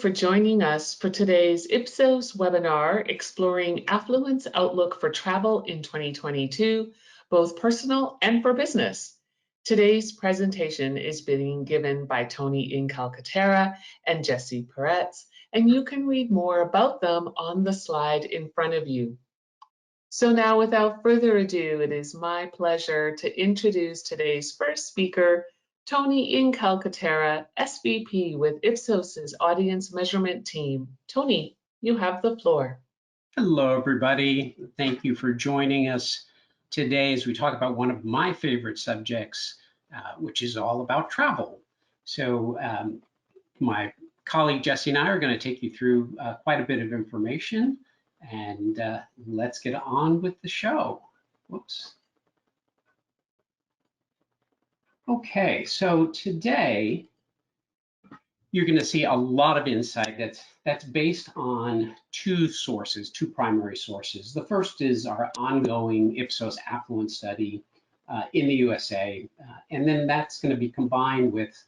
for joining us for today's Ipsos webinar exploring Affluent's outlook for travel in 2022, both personal and for business. Today's presentation is being given by Tony Incalcatera and Jesse Peretz, and you can read more about them on the slide in front of you. So now, without further ado, it is my pleasure to introduce today's first speaker, Tony Incalcatera, SVP with Ipsos's audience measurement team. Tony, you have the floor. Hello, everybody. Thank you for joining us today as we talk about one of my favorite subjects, which is all about travel. So my colleague Jesse and I are going to take you through quite a bit of information, and let's get on with the show. Whoops. Okay, so today you're going to see a lot of insight that's based on two primary sources. The first is our ongoing Ipsos Affluent study in the USA, and then that's going to be combined with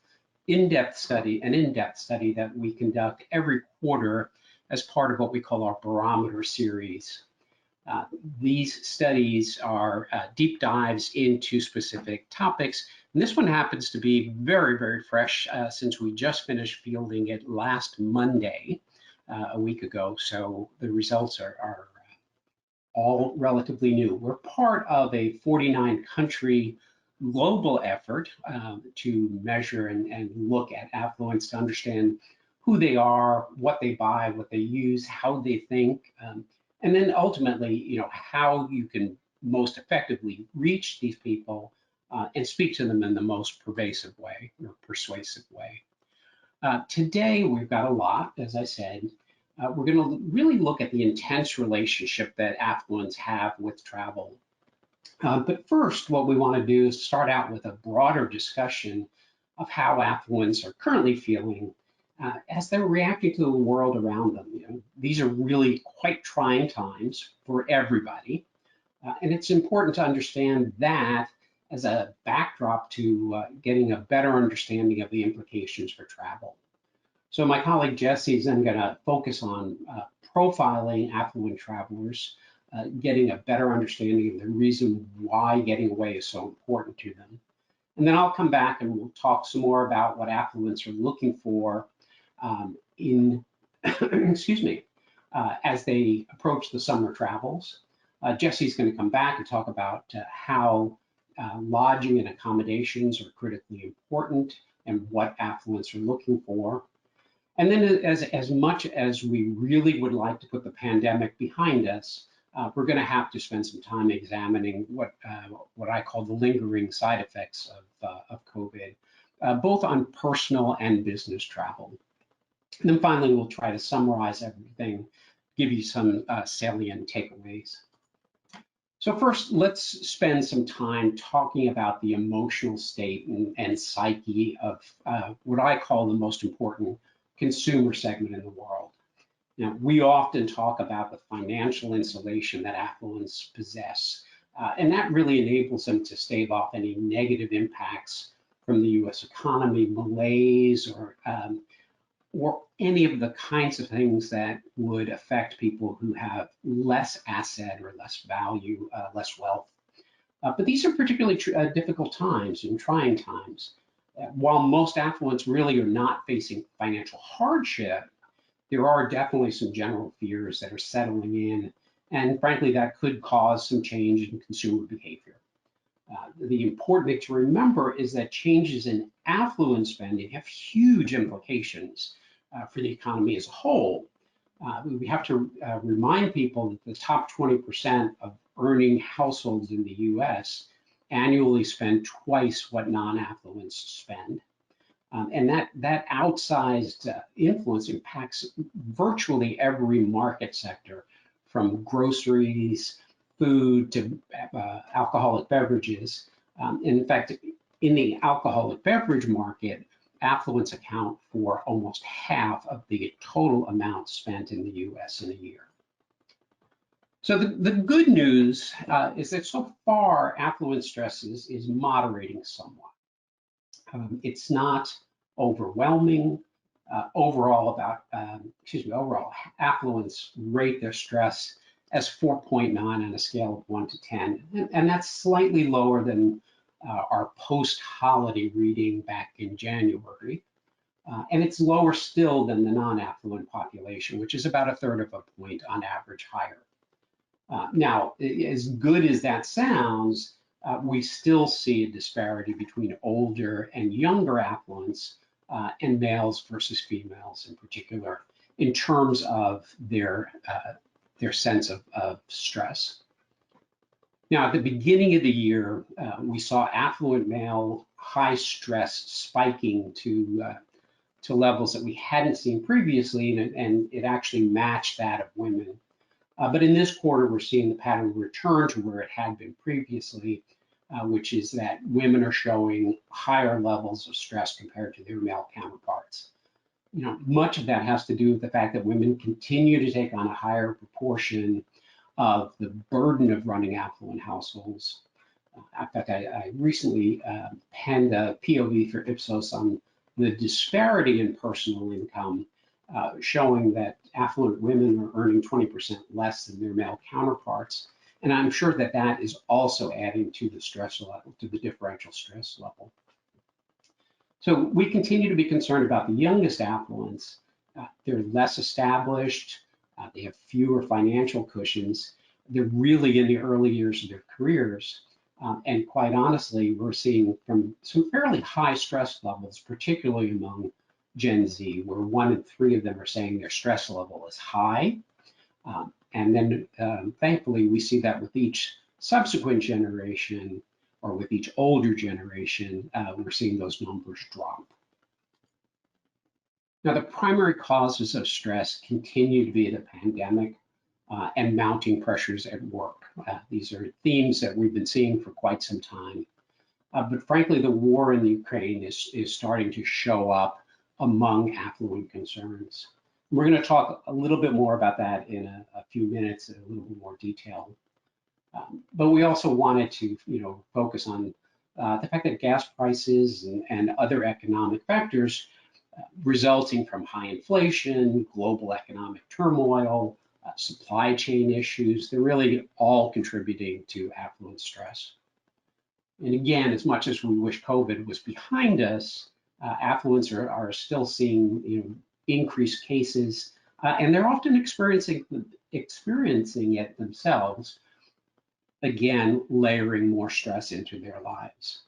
an in-depth study that we conduct every quarter as part of what we call our barometer series. These studies are deep dives into specific topics. And this one happens to be very, very fresh since we just finished fielding it last Monday, a week ago. So the results are all relatively new. We're part of a 49-country global effort to measure and look at affluence, to understand who they are, what they buy, what they use, how they think, and then ultimately, how you can most effectively reach these people and speak to them in the most pervasive way or persuasive way. Today, we've got a lot, as I said. We're going to really look at the intense relationship that affluents have with travel. But first, what we want to do is start out with a broader discussion of how affluents are currently feeling as they're reacting to the world around them. These are really quite trying times for everybody. And it's important to understand that as a backdrop to getting a better understanding of the implications for travel. So my colleague Jesse is then going to focus on profiling affluent travelers, getting a better understanding of the reason why getting away is so important to them. And then I'll come back and we'll talk some more about what affluents are looking for as they approach the summer travels. Jesse's going to come back and talk about how lodging and accommodations are critically important and what affluents are looking for. And then as much as we really would like to put the pandemic behind us, we're going to have to spend some time examining what I call the lingering side effects of COVID, both on personal and business travel. And then finally, we'll try to summarize everything, give you some salient takeaways. So first, let's spend some time talking about the emotional state and psyche of what I call the most important consumer segment in the world. Now, we often talk about the financial insulation that affluents possess, and that really enables them to stave off any negative impacts from the U.S. economy, malaise, or any of the kinds of things that would affect people who have less asset or less value, less wealth. But these are particularly difficult times and trying times. While most affluents really are not facing financial hardship, there are definitely some general fears that are settling in, and frankly, that could cause some change in consumer behavior. The important thing to remember is that changes in affluent spending have huge implications for the economy as a whole. We have to remind people that the top 20% of earning households in the US annually spend twice what non-affluents spend. And that outsized influence impacts virtually every market sector, from groceries, food, to alcoholic beverages. In fact, in the alcoholic beverage market, affluents account for almost half of the total amount spent in the US in a year. So the good news is that so far, affluent stress is moderating somewhat. It's not overwhelming. overall affluents rate their stress as 4.9 on a scale of 1 to 10. And that's slightly lower than our post-holiday reading back in January. And it's lower still than the non-affluent population, which is about 1/3 of a point on average higher. Now, as good as that sounds, we still see a disparity between older and younger affluents and males versus females in particular, in terms of their sense of stress. Now, at the beginning of the year, we saw affluent male high stress spiking to levels that we hadn't seen previously, and it actually matched that of women. But in this quarter, we're seeing the pattern return to where it had been previously, which is that women are showing higher levels of stress compared to their male counterparts. Much of that has to do with the fact that women continue to take on a higher proportion of the burden of running affluent households. In fact, I recently penned a POV for Ipsos on the disparity in personal income, showing that affluent women are earning 20% less than their male counterparts. And I'm sure that that is also adding to the stress level, to the differential stress level. So we continue to be concerned about the youngest affluents. They're less established, they have fewer financial cushions, they're really in the early years of their careers. And quite honestly, we're seeing from some fairly high stress levels, particularly among Gen Z, where 1 in 3 of them are saying their stress level is high. And then thankfully, we see that with each subsequent generation or with each older generation, we're seeing those numbers drop. Now, the primary causes of stress continue to be the pandemic and mounting pressures at work. These are themes that we've been seeing for quite some time. But frankly, the war in Ukraine is starting to show up among affluent concerns. We're going to talk a little bit more about that in a few minutes in a little bit more detail. But we also wanted to, focus on the fact that gas prices and other economic factors resulting from high inflation, global economic turmoil, supply chain issues, they're really all contributing to affluent stress. And again, as much as we wish COVID was behind us, affluents are still seeing increased cases, and they're often experiencing it themselves, again, layering more stress into their lives.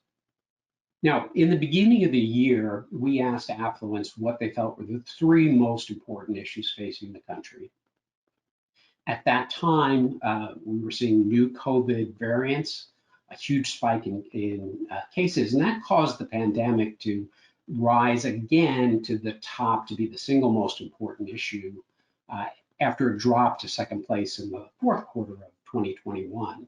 Now, in the beginning of the year, we asked affluents what they felt were the 3 most important issues facing the country. At that time, we were seeing new COVID variants, a huge spike in cases, and that caused the pandemic to rise again to the top to be the single most important issue after a drop to second place in the 4th quarter of 2021.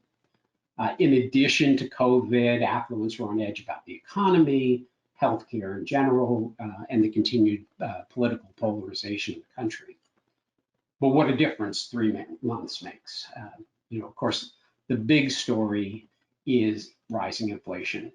In addition to COVID, affluents were on edge about the economy, healthcare in general, and the continued political polarization of the country. But what a difference 3 months makes. Of course, the big story is rising inflation,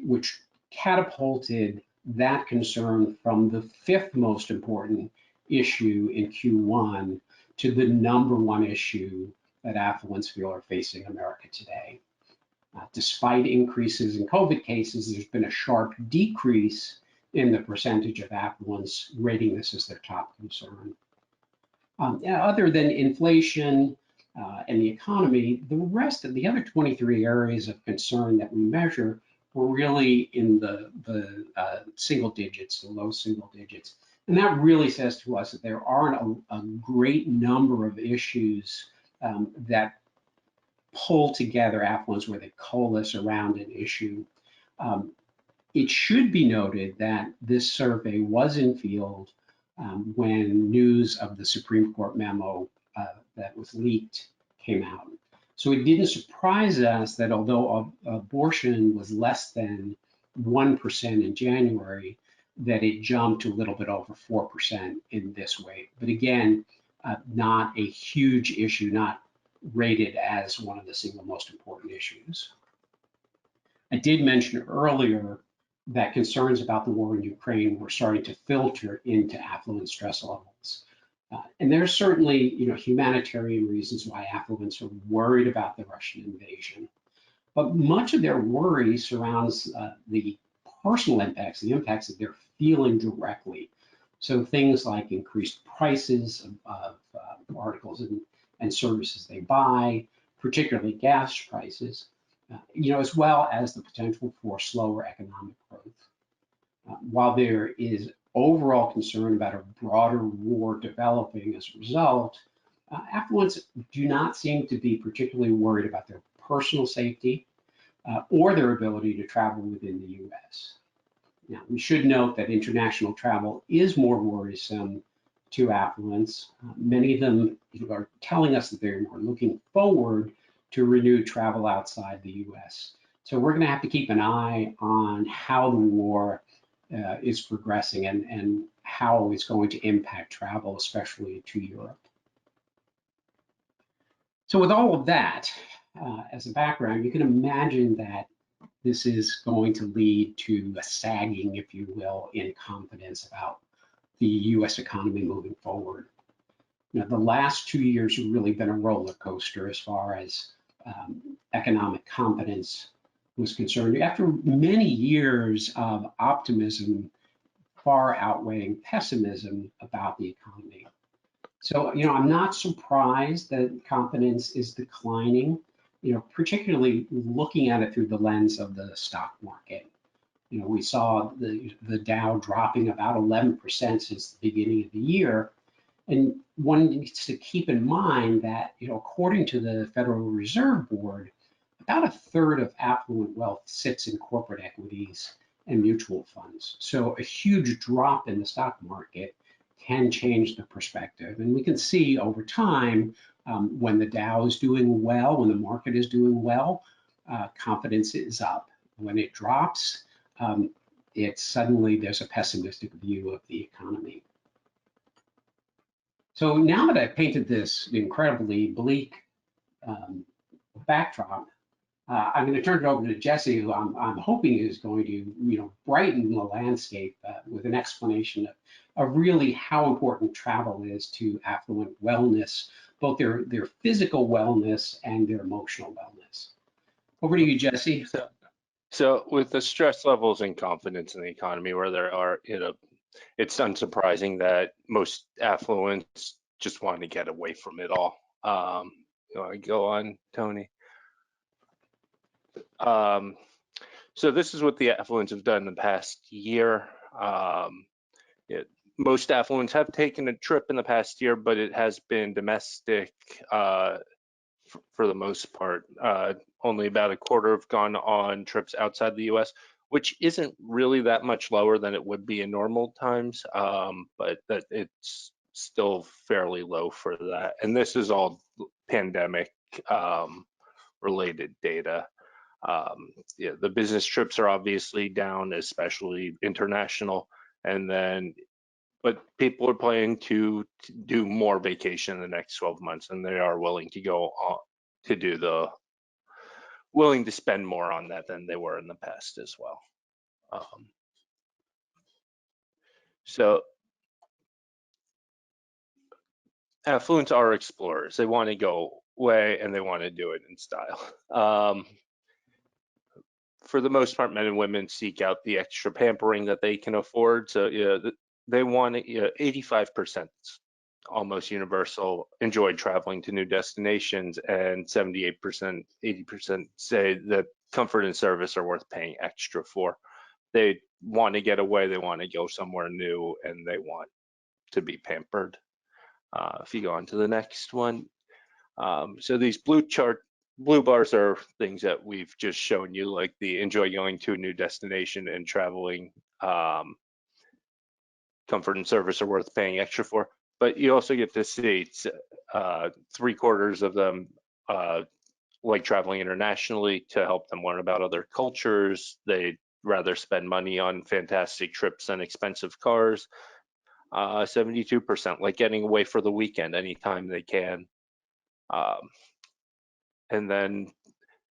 which catapulted that concern from the 5th most important issue in Q1 to the #1 issue that affluents feel are facing America today. Despite increases in COVID cases, there's been a sharp decrease in the percentage of affluents rating this as their top concern. Other than inflation and the economy, the rest of the other 23 areas of concern that we measure were really in the single digits, the low single digits. And that really says to us that there aren't a great number of issues that pull together affluents where they coalesce around an issue. It should be noted that this survey was in field when news of the Supreme Court memo that was leaked came out. So it didn't surprise us that although abortion was less than 1% in January, that it jumped to a little bit over 4% in this way. But again, not a huge issue, not rated as one of the single most important issues. I did mention earlier that concerns about the war in Ukraine were starting to filter into affluent stress levels. And there's certainly, humanitarian reasons why affluents are worried about the Russian invasion. But much of their worry surrounds the personal impacts, the impacts that they're feeling directly. So things like increased prices of articles and services they buy, particularly gas prices, as well as the potential for slower economic growth. While there is overall concern about a broader war developing as a result, affluents do not seem to be particularly worried about their personal safety or their ability to travel within the US. Now, we should note that international travel is more worrisome to affluents. Many of them are telling us that they're more looking forward to renewed travel outside the US. So we're going to have to keep an eye on how the war is progressing and how it's going to impact travel, especially to Europe. So with all of that as a background, you can imagine that this is going to lead to a sagging, if you will, in confidence about the US economy moving forward. Now, the last 2 years have really been a roller coaster as far as economic confidence was concerned. After many years of optimism far outweighing pessimism about the economy. So, I'm not surprised that confidence is declining, particularly looking at it through the lens of the stock market. We saw the Dow dropping about 11% since the beginning of the year. And one needs to keep in mind that, according to the Federal Reserve Board, about a third of affluent wealth sits in corporate equities and mutual funds. So a huge drop in the stock market can change the perspective. And we can see over time, when the Dow is doing well, when the market is doing well, confidence is up. When it drops, there's a pessimistic view of the economy. So now that I've painted this incredibly bleak backdrop, I'm going to turn it over to Jesse, who I'm hoping is going to, brighten the landscape with an explanation of really how important travel is to affluent wellness, both their physical wellness and their emotional wellness. Over to you, Jesse. So with the stress levels and confidence in the economy where there are, it's unsurprising that most affluents just want to get away from it all. You want to go on, Tony? So this is what the affluents have done in the past year. Most affluents have taken a trip in the past year, but it has been domestic for the most part. Only about a quarter have gone on trips outside the US, which isn't really that much lower than it would be in normal times, but that it's still fairly low for that. And this is all pandemic related data. The business trips are obviously down, especially international, but people are planning to do more vacation in the next 12 months, and they are willing to go on willing to spend more on that than they were in the past as well. So affluents are explorers. They want to go away and they want to do it in style. For the most part, men and women seek out the extra pampering that they can afford. So they want 85%, almost universal, enjoyed traveling to new destinations, and 78%, 80% say that comfort and service are worth paying extra for. They want to get away, they want to go somewhere new, and they want to be pampered. If you go on to the next one. So these blue bars are things that we've just shown you, like the enjoy going to a new destination and traveling. Comfort and service are worth paying extra for, but you also get to see 3/4 of them like traveling internationally to help them learn about other cultures. They'd rather spend money on fantastic trips than expensive cars. 72% like getting away for the weekend anytime they can. And then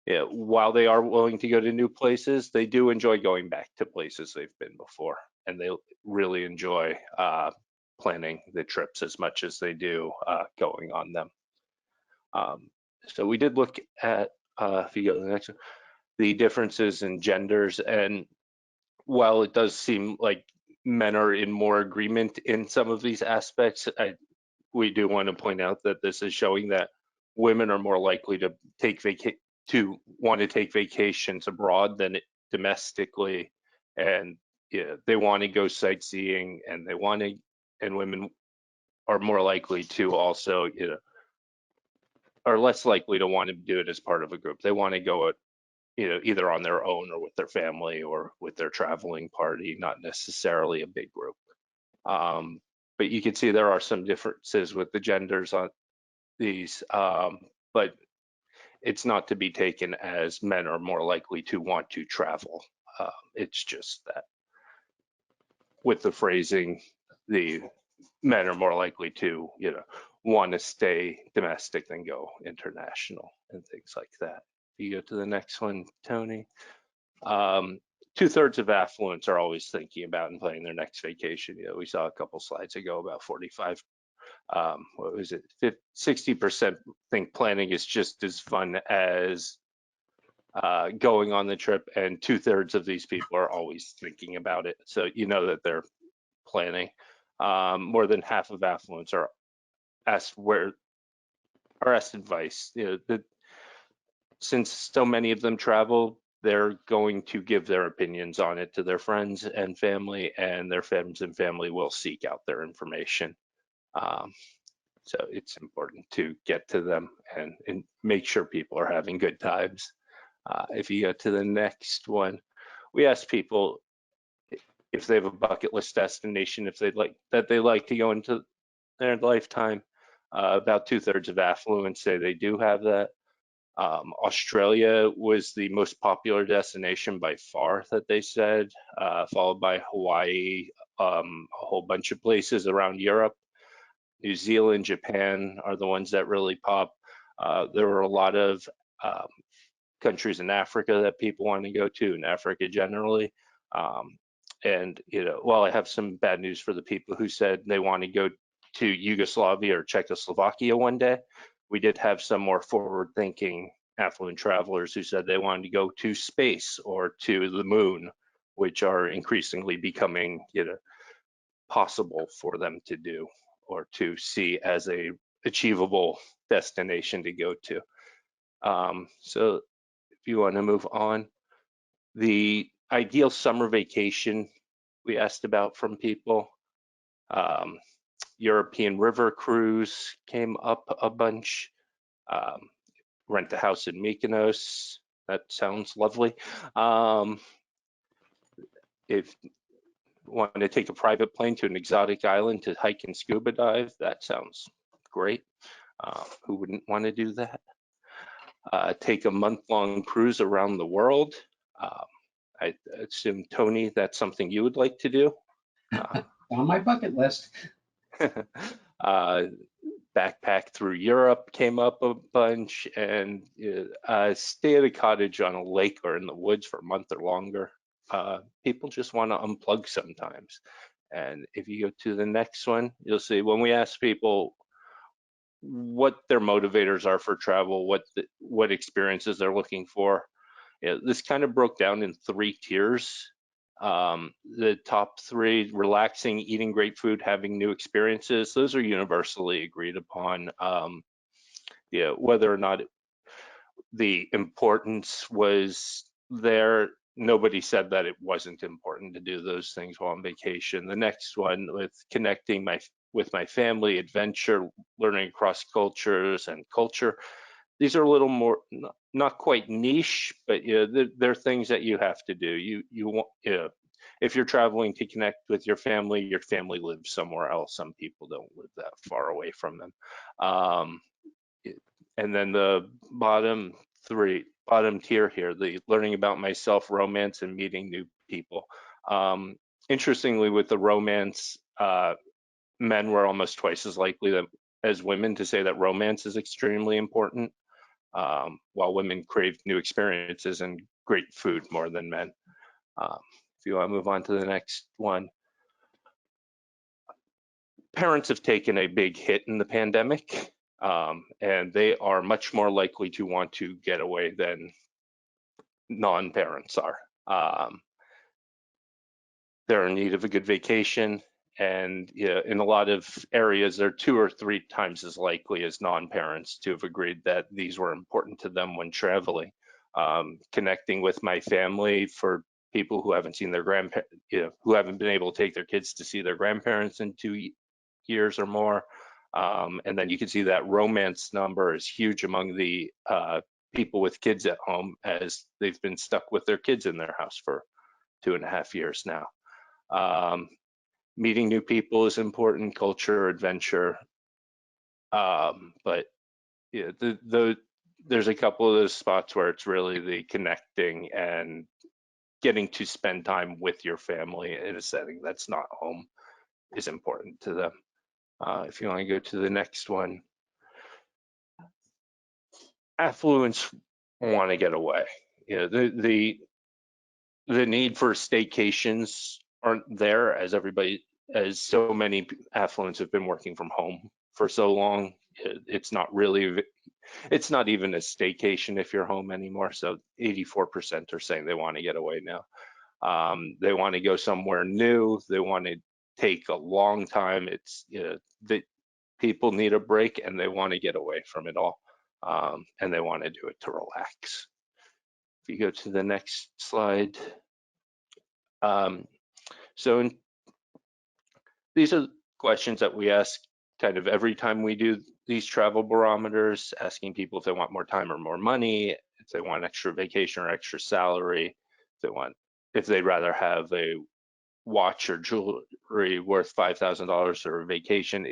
Yeah, while they are willing to go to new places, they do enjoy going back to places they've been before, and they really enjoy planning the trips as much as they do going on them. So we did look at, if you go to the next one, the differences in genders, and while it does seem like men are in more agreement in some of these aspects, we do want to point out that this is showing that women are more likely to want to take vacations abroad than domestically, and they want to go sightseeing, and women are more likely to also, are less likely to want to do it as part of a group. They want to go either on their own or with their family or with their traveling party, not necessarily a big group. But you can see there are some differences with the genders on these, but it's not to be taken as men are more likely to want to travel. It's just that with the phrasing, the men are more likely to, want to stay domestic than go international and things like that. You go to the next one, Tony. 2/3 of affluents are always thinking about and planning their next vacation. We saw a couple slides ago about 45. What was it? 60% think planning is just as fun as going on the trip, and 2/3 of these people are always thinking about it. So you know that they're planning. More than half of affluents are asked advice. Since so many of them travel, they're going to give their opinions on it to their friends and family, and their friends and family will seek out their information. So it's important to get to them and make sure people are having good times. If you go to the next one, we ask people if they have a bucket list destination, if they like to go into their lifetime. About 2/3 of affluents say they do have that. Australia was the most popular destination by far that they said, followed by Hawaii, a whole bunch of places around Europe. New Zealand, Japan are the ones that really pop. There were a lot of countries in Africa that people want to go to, in Africa generally. And while I have some bad news for the people who said they want to go to Yugoslavia or Czechoslovakia one day, we did have some more forward-thinking affluent travelers who said they wanted to go to space or to the moon, which are increasingly becoming possible for them to do or to see as a achievable destination to go to. So if you want to move on, the ideal summer vacation we asked about from people. European river cruise came up a bunch. Rent a house in Mykonos, that sounds lovely. If you want to take a private plane to an exotic island to hike and scuba dive, that sounds great. Who wouldn't want to do that? Take a month-long cruise around the world. I assume, Tony, that's something you would like to do? On my bucket list. Backpack through Europe came up a bunch, and stay at a cottage on a lake or in the woods for a month or longer. People just want to unplug sometimes. And if you go to the next one, you'll see when we ask people what their motivators are for travel, what experiences they're looking for. This kind of broke down in 3 tiers. The top 3, relaxing, eating great food, having new experiences, those are universally agreed upon. Whether or not the importance was there, nobody said that it wasn't important to do those things while on vacation. The next one, with connecting with my family, adventure, learning across cultures and culture. These are a little more, not quite niche, but they're things that you have to do. You want, if you're traveling to connect with your family lives somewhere else. Some people don't live that far away from them. And then the bottom tier here, the learning about myself, romance, and meeting new people. Interestingly, with the romance, men were almost twice as likely as women to say that romance is extremely important. while women crave new experiences and great food more than men. If you want to move on to the next one. Parents have taken a big hit in the pandemic, and they are much more likely to want to get away than non-parents are. They're in need of a good vacation, and in a lot of areas, they're 2 or 3 times as likely as non-parents to have agreed that these were important to them when traveling. Connecting with my family for people who haven't seen their grandparents, who haven't been able to take their kids to see their grandparents in 2 years or more. And then you can see that romance number is huge among the people with kids at home, as they've been stuck with their kids in their house for 2.5 years now. Meeting new people is important, culture, adventure. But yeah, there's a couple of those spots where it's really the connecting and getting to spend time with your family in a setting that's not home is important to them. If you want to go to the next one. Affluents want to get away. The need for staycations aren't there, as so many affluents have been working from home for so long. It's not even a staycation if you're home anymore. So 84% are saying they want to get away now. They want to go somewhere new. They want to take a long time. That people need a break, and they want to get away from it all, and they want to do it to relax. If you go to the next slide. These are questions that we ask kind of every time we do these travel barometers, asking people if they want more time or more money, if they want extra vacation or extra salary, if they'd rather have a watch or jewelry worth $5,000 or a vacation.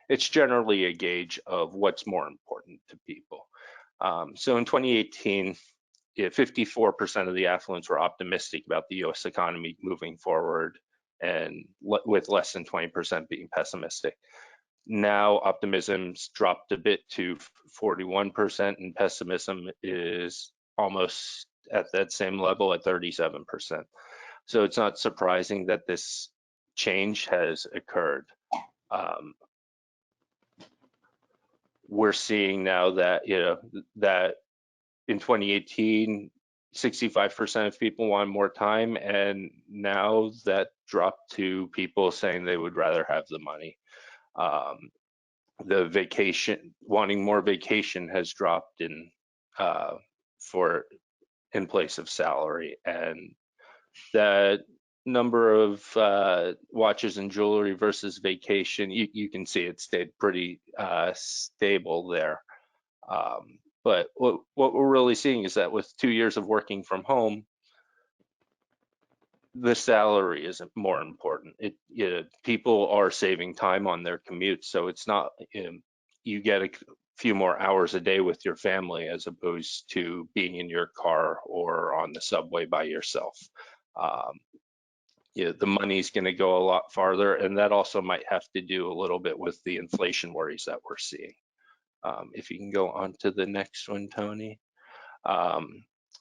It's generally a gauge of what's more important to people. So in 2018, 54% of the affluents were optimistic about the US economy moving forward, and with less than 20% being pessimistic. Now optimism's dropped a bit to 41%, and pessimism is almost at that same level at 37%. So it's not surprising that this change has occurred. We're seeing now that that in 2018, 65% of people want more time, and now that dropped to people saying they would rather have the money. The wanting more vacation has dropped in place of salary, and that number of watches and jewelry versus vacation, you can see it stayed pretty stable there. But what we're really seeing is that with 2 years of working from home, the salary isn't more important. People are saving time on their commute, so it's not, you get a few more hours a day with your family as opposed to being in your car or on the subway by yourself. The money's going to go a lot farther, and that also might have to do a little bit with the inflation worries that we're seeing. If you can go on to the next one, Tony.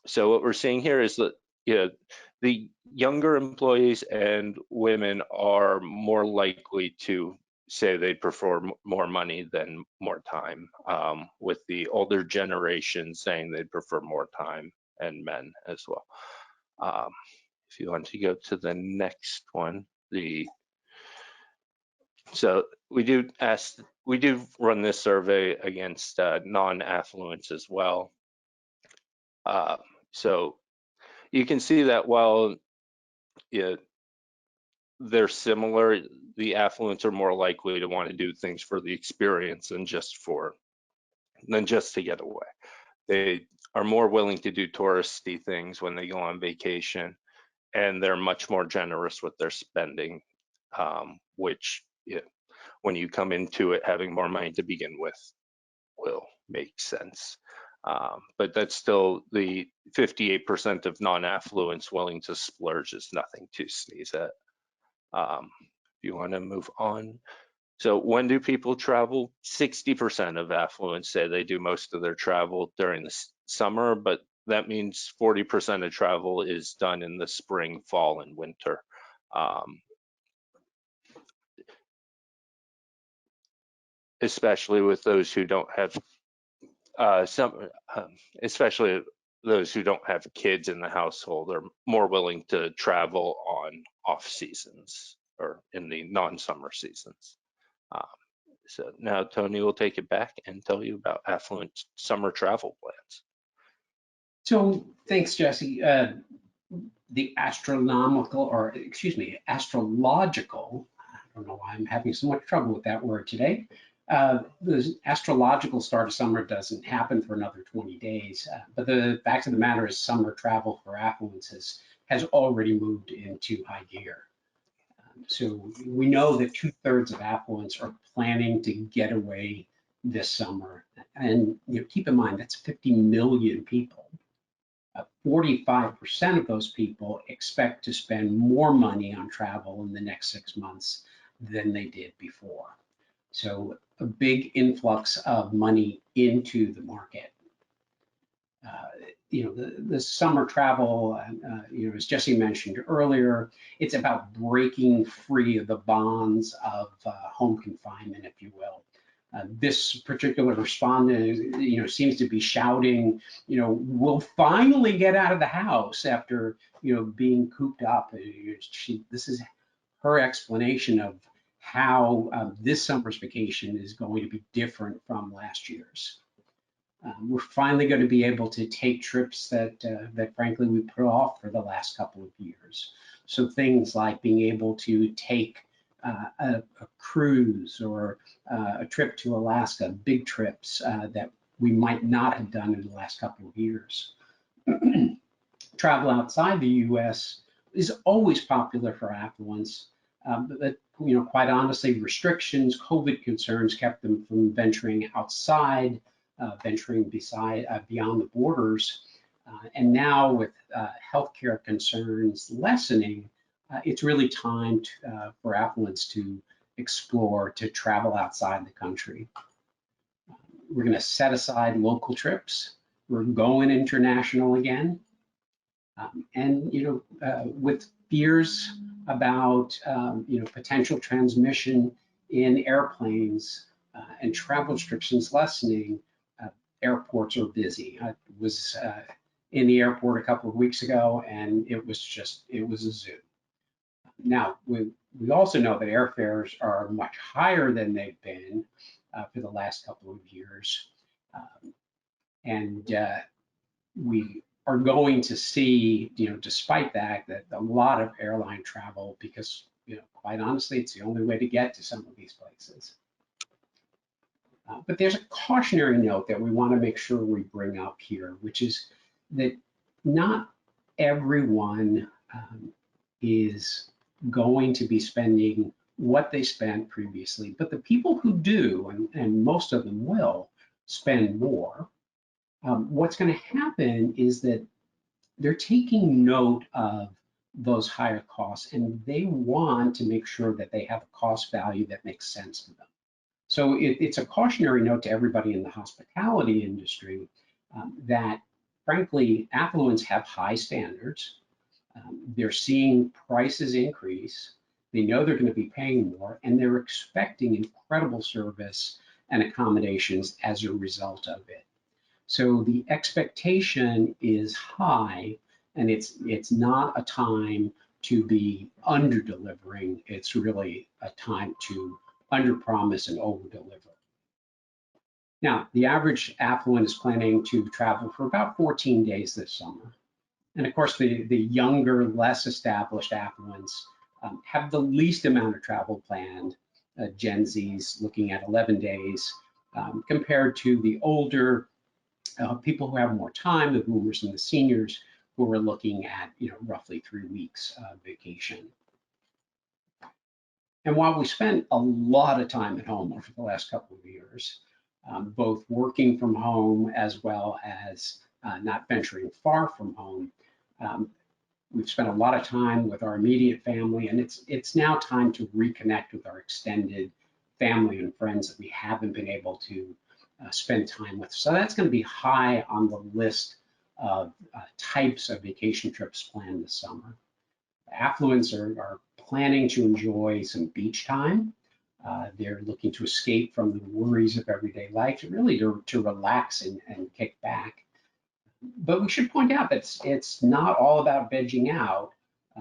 So what we're seeing here is that the younger employees and women are more likely to say they prefer more money than more time, with the older generation saying they'd prefer more time, and men as well. If you want to go to the next one, so we do run this survey against non-affluents as well. So you can see that while they're similar, the affluents are more likely to want to do things for the experience than just to get away. They are more willing to do touristy things when they go on vacation, and they're much more generous with their spending, which when you come into it having more money to begin with will make sense. But that's still the 58% of non-affluents willing to splurge is nothing to sneeze at. If you want to move on So when do people travel? 60% of affluents say they do most of their travel during the summer, but that means 40% of travel is done in the spring, fall, and winter. Especially with those who don't have especially those who don't have kids in the household are more willing to travel on off seasons or in the non-summer seasons. So now Tony will take it back and tell you about Affluent summer travel plans. So thanks, Jesse. The astrological, I don't know why I'm having so much trouble with that word today. The astrological start of summer doesn't happen for another 20 days. But the fact of the matter is summer travel for affluents has already moved into high gear. So we know that 2/3 of affluents are planning to get away this summer. And keep in mind, that's 50 million people. 45% of those people expect to spend more money on travel in the next 6 months than they did before. So a big influx of money into the market. The summer travel, as Jesse mentioned earlier, it's about breaking free of the bonds of home confinement, if you will. This particular respondent, seems to be shouting, we'll finally get out of the house after, being cooped up. This is her explanation of how this summer's vacation is going to be different from last year's. We're finally going to be able to take trips that frankly we put off for the last couple of years. So things like being able to take a cruise or a trip to Alaska, big trips that we might not have done in the last couple of years. Travel outside the US is always popular for affluents, but quite honestly, restrictions, COVID concerns kept them from venturing outside, venturing beyond the borders. And now with healthcare concerns lessening, it's really time for affluents to explore, to travel outside the country. We're going to set aside local trips. We're going international again. With fears about potential transmission in airplanes and travel restrictions lessening, airports are busy. I was in the airport a couple of weeks ago, and it was a zoo. Now, we also know that airfares are much higher than they've been for the last couple of years. We are going to see, despite that a lot of airline travel, because, quite honestly, it's the only way to get to some of these places. But there's a cautionary note that we want to make sure we bring up here, which is that not everyone is going to be spending what they spent previously, but the people who do, and most of them will spend more, what's going to happen is that they're taking note of those higher costs, and they want to make sure that they have a cost value that makes sense to them. So it's a cautionary note to everybody in the hospitality industry that, frankly, affluents have high standards. They're seeing prices increase. They know they're going to be paying more, and they're expecting incredible service and accommodations as a result of it. So the expectation is high, and it's not a time to be under-delivering. It's really a time to under-promise and over-deliver. Now, the average affluent is planning to travel for about 14 days this summer. And of course, the younger, less established affluents have the least amount of travel planned. Gen Z's looking at 11 days compared to the older people who have more time, the boomers and the seniors, who are looking at roughly 3 weeks vacation. And while we spent a lot of time at home over the last couple of years, both working from home as well as not venturing far from home, we've spent a lot of time with our immediate family, and it's now time to reconnect with our extended family and friends that we haven't been able to spend time with. So that's going to be high on the list of types of vacation trips planned this summer. Affluents are planning to enjoy some beach time. They're looking to escape from the worries of everyday life, really to relax and kick back. But we should point out that it's not all about vegging out.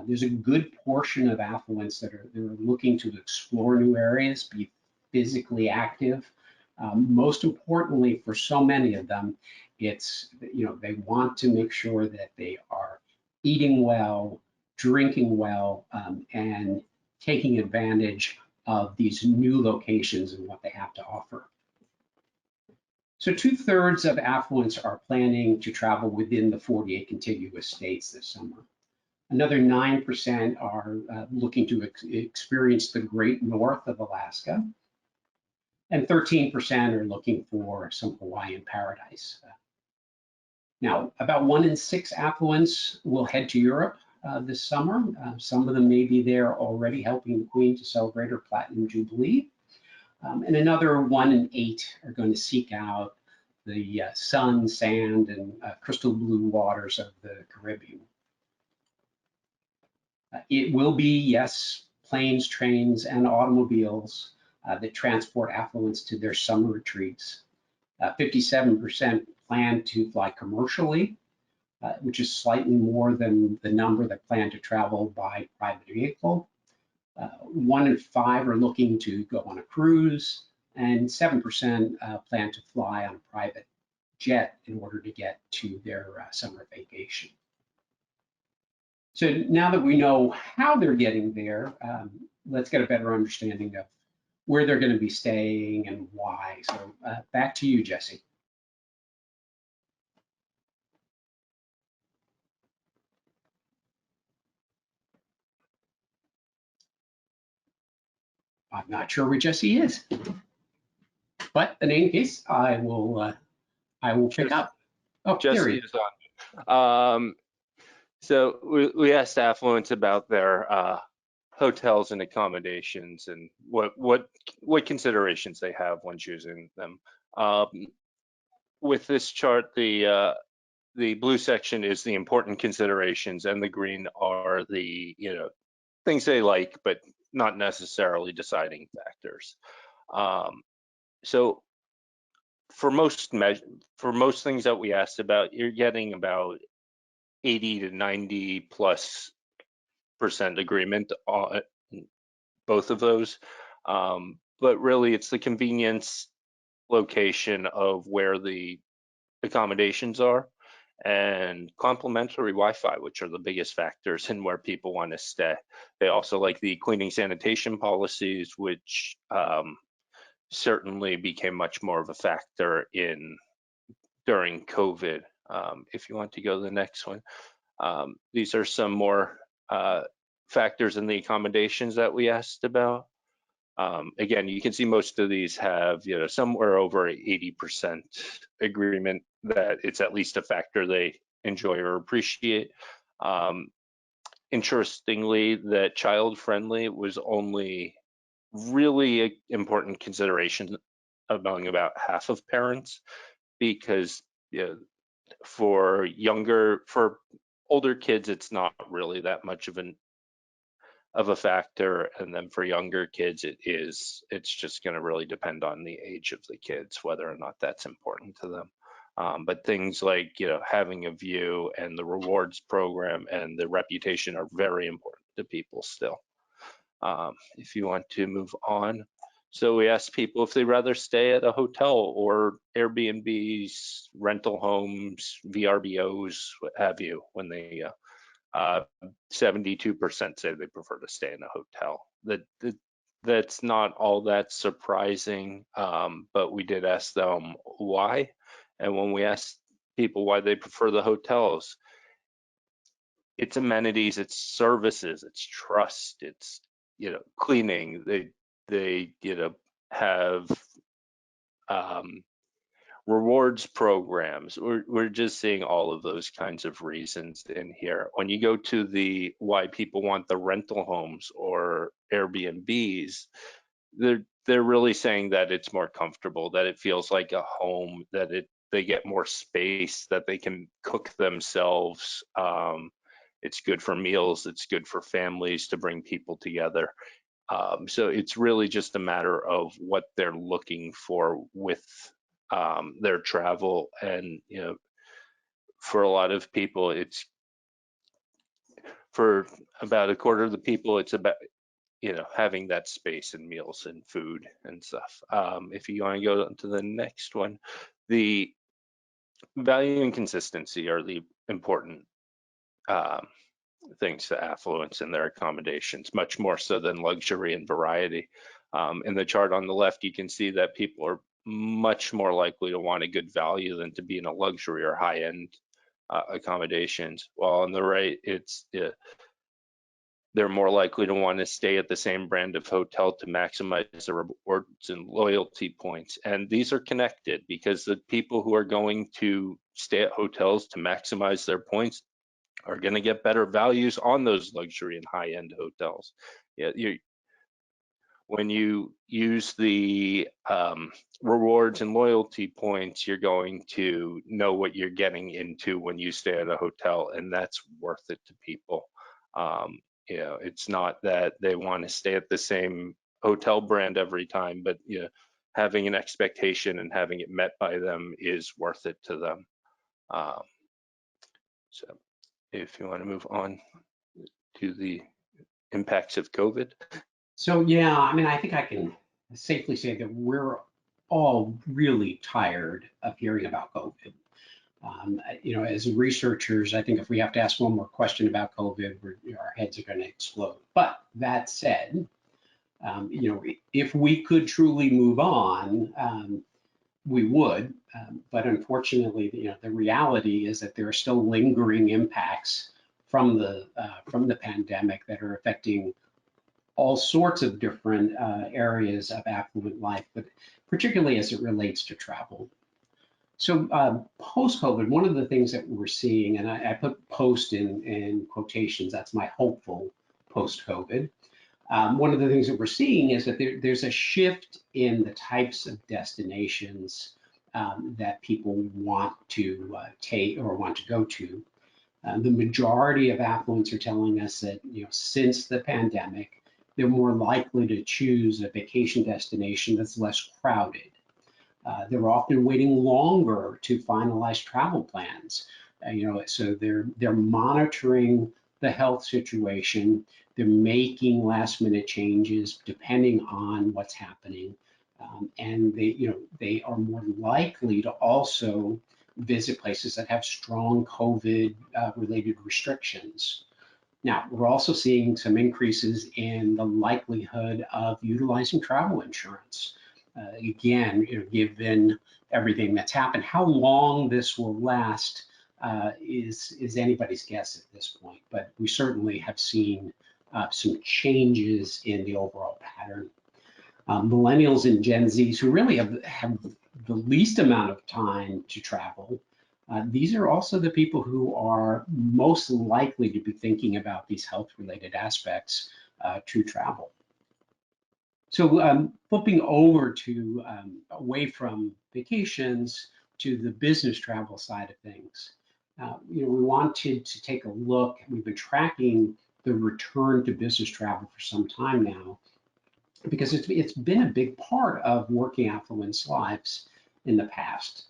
There's a good portion of affluents that are looking to explore new areas, be physically active. Most importantly, for so many of them, it's, they want to make sure that they are eating well, drinking well, and taking advantage of these new locations and what they have to offer. So 2/3 of affluents are planning to travel within the 48 contiguous states this summer. Another 9% are looking to experience the Great North of Alaska. And 13% are looking for some Hawaiian paradise. Now, about 1 in 6 affluents will head to Europe this summer. Some of them may be there already helping the Queen to celebrate her Platinum Jubilee. And another 1 in 8 are going to seek out the sun, sand, and crystal blue waters of the Caribbean. It will be, yes, planes, trains, and automobiles that transport affluents to their summer retreats. 57% plan to fly commercially, which is slightly more than the number that plan to travel by private vehicle. 1 in 5 are looking to go on a cruise, and 7% plan to fly on a private jet in order to get to their summer vacation. So now that we know how they're getting there, let's get a better understanding of where they're going to be staying and why. So back to you, Jesse. I'm not sure where Jesse is, but in any case, I will pick up. Oh, Jesse there he is on. So we asked affluents about their hotels and accommodations and what considerations they have when choosing them. With this chart, the blue section is the important considerations, and the green are the things they like, but not necessarily deciding factors. So for most things that we asked about, you're getting about 80 to 90+% agreement on both of those. But really, it's the convenience, location of where the accommodations are, and complimentary Wi-Fi, which are the biggest factors in where people want to stay. They also like the cleaning sanitation policies, which certainly became much more of a factor during COVID. If you want to go to the next one, these are some more factors in the accommodations that we asked about. Again, you can see most of these have somewhere over 80% agreement that it's at least a factor they enjoy or appreciate. Interestingly, that child-friendly was only really an important consideration among about half of parents, because for older kids, it's not really that much of a factor, and then for younger kids, it's just going to really depend on the age of the kids whether or not that's important to them. But things like having a view and the rewards program and the reputation are very important to people still. If you want to move on. So we asked people if they'd rather stay at a hotel or Airbnbs, rental homes, VRBOs, what have you, when they 72% say they prefer to stay in a hotel. That's not all that surprising, but we did ask them why. And when we asked people why they prefer the hotels, it's amenities, it's services, it's trust, it's cleaning. They have rewards programs. We're just seeing all of those kinds of reasons in here. When you go to the why people want the rental homes or Airbnbs, they're really saying that it's more comfortable, that it feels like a home, that they get more space, that they can cook themselves. It's good for meals, it's good for families to bring people together. So it's really just a matter of what they're looking for with their travel. And, for a lot of people, it's for about a quarter of the people, it's about, having that space and meals and food and stuff. If you want to go to the next one, the value and consistency are the important things to affluence in their accommodations, much more so than luxury and variety. In the chart on the left, you can see that people are much more likely to want a good value than to be in a luxury or high-end accommodations. While on the right, they're more likely to want to stay at the same brand of hotel to maximize the rewards and loyalty points. And these are connected, because the people who are going to stay at hotels to maximize their points are going to get better values on those luxury and high-end hotels. When you use the rewards and loyalty points, you're going to know what you're getting into when you stay at a hotel, and that's worth it to people. It's not that they want to stay at the same hotel brand every time, but having an expectation and having it met by them is worth it to them. So if you want to move on to the impacts of COVID. So yeah, I mean, I think I can safely say that we're all really tired of hearing about COVID. As researchers, I think if we have to ask one more question about COVID, our heads are going to explode. But that said, if we could truly move on, we would. But unfortunately, the reality is that there are still lingering impacts from the pandemic that are affecting all sorts of different areas of affluent life, but particularly as it relates to travel. So post-COVID, one of the things that we're seeing, and I put post in quotations, that's my hopeful post-COVID. One of the things that we're seeing is that there's a shift in the types of destinations that people want to take or want to go to. The majority of affluents are telling us that since the pandemic, they're more likely to choose a vacation destination that's less crowded. They're often waiting longer to finalize travel plans. So they're monitoring the health situation. They're making last-minute changes depending on what's happening, and they are more likely to also visit places that have strong COVID-related restrictions. Now, we're also seeing some increases in the likelihood of utilizing travel insurance. Again, given everything that's happened, how long this will last is anybody's guess at this point. But we certainly have seen some changes in the overall pattern. Millennials and Gen Zs, who really have the least amount of time to travel, these are also the people who are most likely to be thinking about these health-related aspects to travel. So flipping over to away from vacations to the business travel side of things, we wanted to take a look. We've been tracking the return to business travel for some time now, because it's been a big part of working affluents' lives in the past.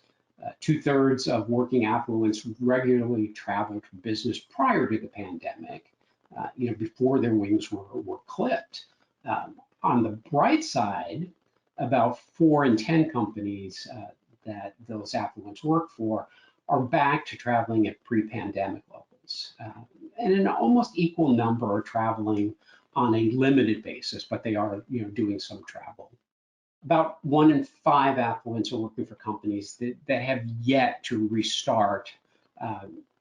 2/3 of working affluents regularly traveled for business prior to the pandemic, before their wings were clipped. On the bright side, about 4 in 10 companies that those affluents work for are back to traveling at pre-pandemic levels. And an almost equal number are traveling on a limited basis, but they are doing some travel. About 1 in 5 affluents are working for companies that have yet to restart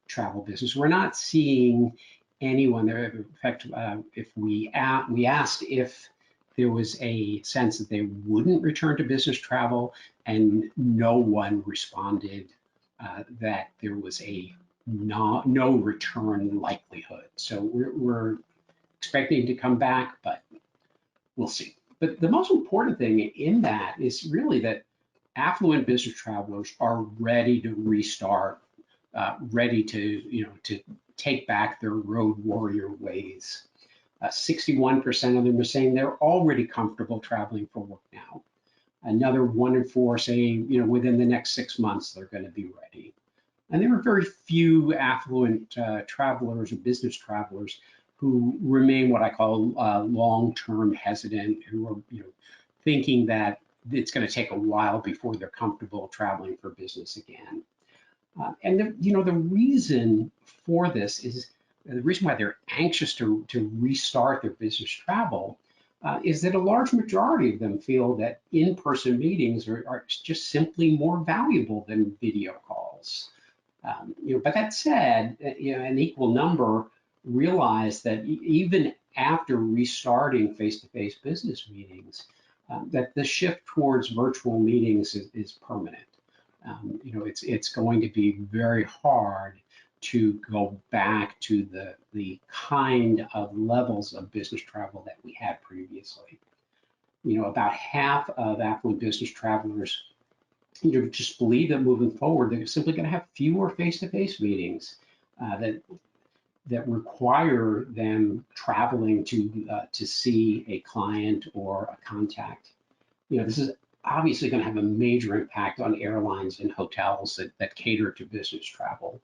travel business. We're not seeing anyone there. In fact, if we asked if there was a sense that they wouldn't return to business travel, and no one responded that there was a no return likelihood. So we're expecting to come back, but we'll see. But the most important thing in that is really that affluent business travelers are ready to restart, ready to take back their road warrior ways. 61% of them are saying they're already comfortable traveling for work now. Another 1 in 4 saying, within the next 6 months, they're going to be ready. And there are very few affluent travelers or business travelers who remain what I call long-term hesitant, who are thinking that it's going to take a while before they're comfortable traveling for business again. And the reason for this is the reason why they're anxious to restart their business travel is that a large majority of them feel that in-person meetings are just simply more valuable than video calls. But that said, an equal number realize that even after restarting face-to-face business meetings, that the shift towards virtual meetings is permanent. It's going to be very hard to go back to the kind of levels of business travel that we had previously. About half of affluent business travelers just believe that moving forward, they're simply going to have fewer face-to-face meetings that require them traveling to see a client or a contact. This is obviously going to have a major impact on airlines and hotels that cater to business travel.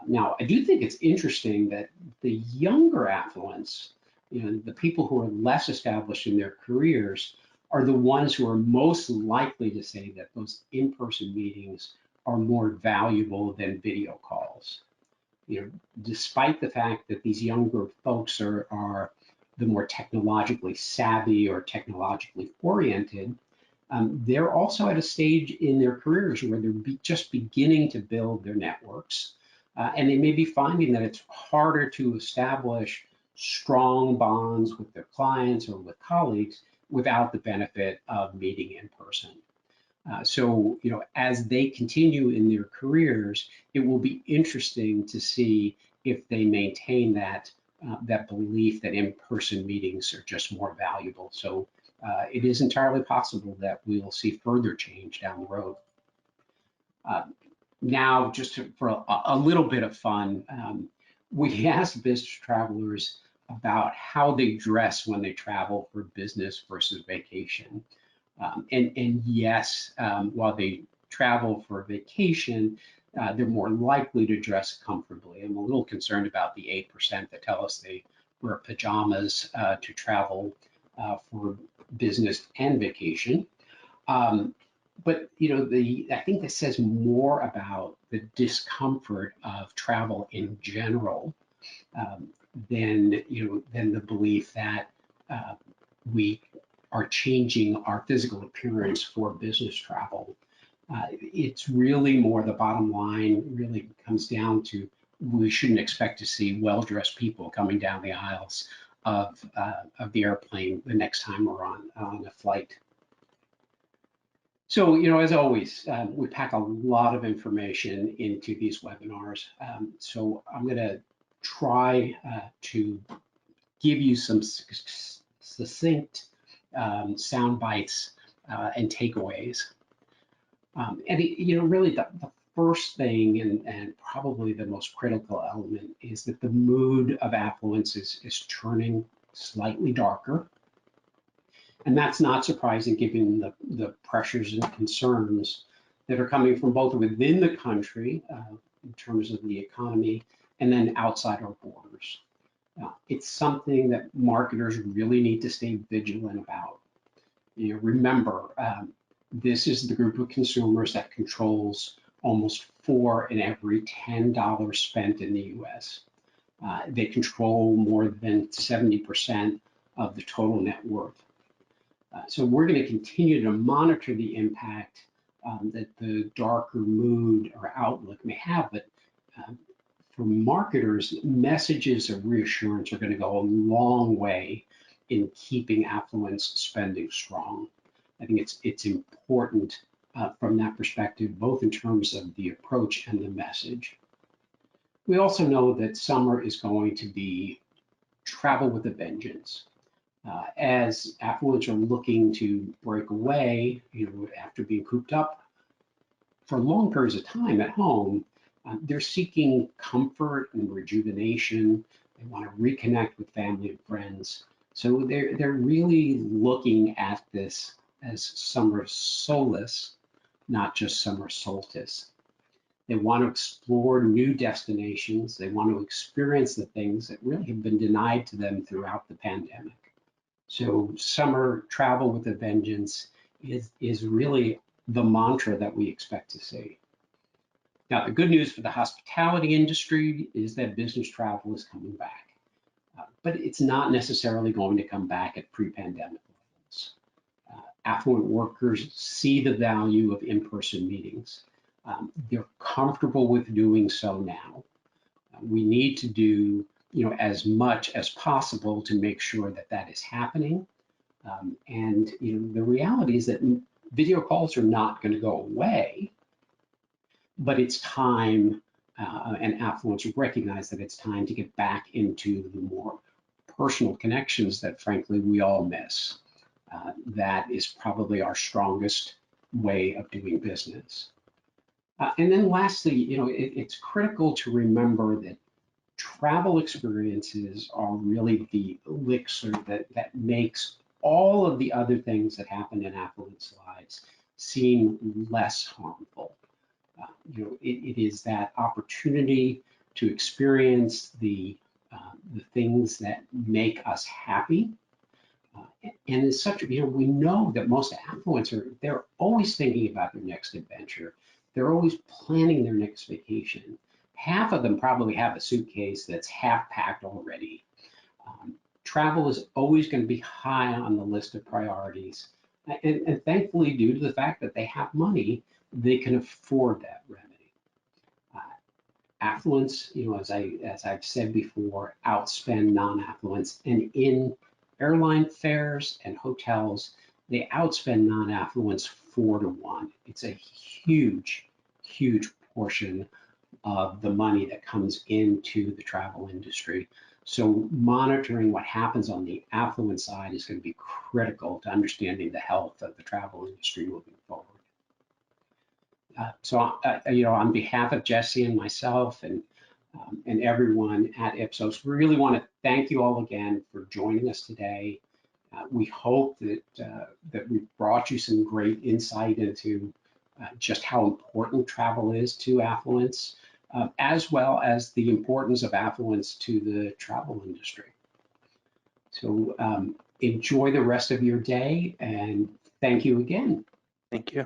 Now, I do think it's interesting that the younger affluents, the people who are less established in their careers, are the ones who are most likely to say that those in-person meetings are more valuable than video calls. Despite the fact that these younger folks are the more technologically savvy or technologically oriented, they're also at a stage in their careers where they're just beginning to build their networks. And they may be finding that it's harder to establish strong bonds with their clients or with colleagues without the benefit of meeting in person. So as they continue in their careers, it will be interesting to see if they maintain that belief that in-person meetings are just more valuable. So it is entirely possible that we will see further change down the road. Now, just for a little bit of fun, we asked business travelers about how they dress when they travel for business versus vacation. And yes, while they travel for vacation, they're more likely to dress comfortably. I'm a little concerned about the 8% that tell us they wear pajamas to travel for business and vacation. But I think this says more about the discomfort of travel in general than the belief that we are changing our physical appearance for business travel. It's really more the bottom line really comes down to we shouldn't expect to see well-dressed people coming down the aisles of the airplane the next time we're on a flight. So, as always, we pack a lot of information into these webinars. So I'm going to try to give you some succinct sound bites and takeaways. Really the first thing and probably the most critical element is that the mood of affluence is turning slightly darker. And that's not surprising given the pressures and concerns that are coming from both within the country in terms of the economy and then outside our borders. It's something that marketers really need to stay vigilant about. Remember, this is the group of consumers that controls almost 4 in every $10 spent in the US. They control more than 70% of the total net worth. So we're going to continue to monitor the impact that the darker mood or outlook may have, but for marketers, messages of reassurance are going to go a long way in keeping affluence spending strong. I think it's important from that perspective, both in terms of the approach and the message. We also know that summer is going to be travel with a vengeance. As affluents are looking to break away, after being cooped up for long periods of time at home, they're seeking comfort and rejuvenation. They want to reconnect with family and friends. So they're really looking at this as summer solace, not just summer solstice. They want to explore new destinations. They want to experience the things that really have been denied to them throughout the pandemic. So summer travel with a vengeance is really the mantra that we expect to see. Now, the good news for the hospitality industry is that business travel is coming back, but it's not necessarily going to come back at pre-pandemic levels. Affluent workers see the value of in-person meetings. They're comfortable with doing so now. We need to do as much as possible to make sure that that is happening. And the reality is that video calls are not going to go away, but it's time, and affluents recognize that it's time to get back into the more personal connections that frankly we all miss. That is probably our strongest way of doing business. And then lastly, it's critical to remember that travel experiences are really the elixir that makes all of the other things that happen in affluents' lives seem less harmful. It is that opportunity to experience the things that make us happy. And as such, we know that most affluents they're always thinking about their next adventure. They're always planning their next vacation. Half of them probably have a suitcase that's half packed already. Travel is always going to be high on the list of priorities. And thankfully, due to the fact that they have money, they can afford that remedy. Affluents, as I've said before, outspend non-affluents, and in airline fares and hotels, they outspend non-affluents 4 to 1. It's a huge, huge portion of the money that comes into the travel industry. So monitoring what happens on the affluent side is going to be critical to understanding the health of the travel industry moving forward. So on behalf of Jesse and myself and everyone at Ipsos, we really want to thank you all again for joining us today. We hope that we've brought you some great insight into just how important travel is to affluents, as well as the importance of affluents to the travel industry. So enjoy the rest of your day, and thank you again. Thank you.